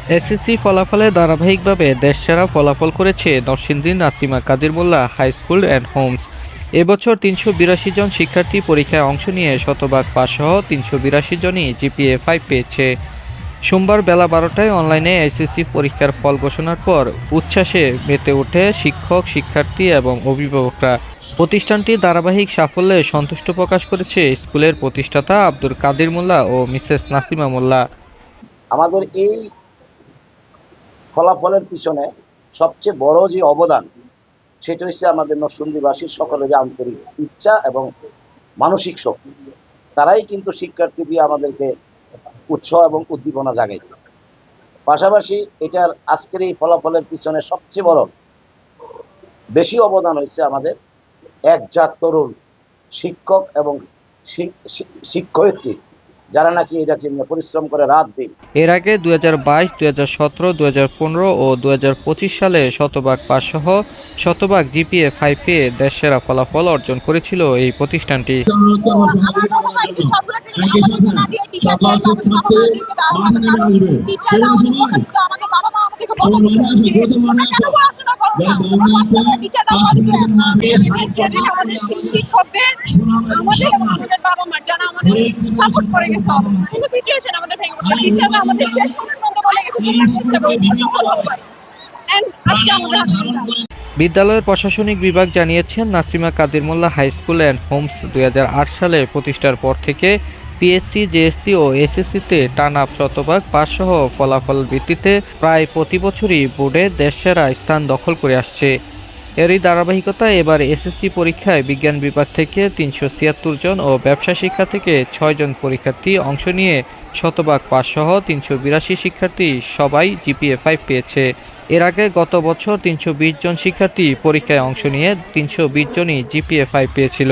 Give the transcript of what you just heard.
SSC ফলাফলে ধারাবাহিকভাবে দেশসেরা ফলাফল করেছে নরসিংদীর নাসিমা কাদির মোল্লা হাই স্কুল অ্যান্ড হোমস। এবছর ৩৮২ জন শিক্ষার্থী পরীক্ষায় অংশ নিয়ে শতভাগ পাসসহ ৩৮২ জনই জিপিএ 5 পেয়েছে। সোমবার বেলা ১২টায় অনলাইনে এসএসসি পরীক্ষার ফল ঘোষণার পর উচ্ছ্বাসে মেতে ওঠে শিক্ষক, শিক্ষার্থী এবং অভিভাবকরা। প্রতিষ্ঠানটির ধারাবাহিক সাফল্যে সন্তুষ্ট প্রকাশ করেছে স্কুলের প্রতিষ্ঠাতা আব্দুল কাদির মোল্লা ও মিসেস নাসিমা মোল্লা। আমাদের এই ফলাফলের পিছনে সবচেয়ে বড় যে অবদান সেটা হচ্ছে আমাদের নরসিংদীবাসীর সকলের আন্তরিক ইচ্ছা এবং মানসিক শক্তি। তারাই কিন্তু শিক্ষার্থী দিয়ে আমাদেরকে উৎসাহ এবং উদ্দীপনা জাগাইছে। পাশাপাশি এটার আজকের এই ফলাফলের পিছনে সবচেয়ে বড় বেশি অবদান হয়েছে আমাদের একজাত তরুণ শিক্ষক এবং শিক্ষয়িত্রী, যারা নাকি এটাকে নিয়ে পরিশ্রম করে রাত দিন। এর আগে 2022, 2017, 2015 ও 2025 সালে শতভাগ পাসসহ শতভাগ জিপিএ 5 পেয়ে দেশসেরা ফলাফল অর্জন করেছিল এই প্রতিষ্ঠানটি। বিদ্যালয়ের প্রশাসনিক বিভাগ জানিয়েছেন, নাসিমা কাদির মোল্লা হাই স্কুল অ্যান্ড হোমস 2008 সালে প্রতিষ্ঠার পর থেকে পিএসসি, জেএসসি ও এসএসসিতে টানা শতভাগ পাসসহ ফলাফল ভিত্তিতে প্রায় প্রতি বছরই বোর্ডে দেশসেরা স্থান দখল করে আসছে। এরই ধারাবাহিকতায় এবার এসএসসি পরীক্ষায় বিজ্ঞান বিভাগ থেকে ৩৭৬ জন ও ব্যবসা শিক্ষা থেকে ৬ জন পরীক্ষার্থী অংশ নিয়ে শতভাগ পাসসহ ৩৮২ শিক্ষার্থী সবাই জিপিএ 5 পেয়েছে। এর আগে গত বছর ৩২০ জন শিক্ষার্থী পরীক্ষায় অংশ নিয়ে ৩২০ জনই জিপিএ 5 পেয়েছিল।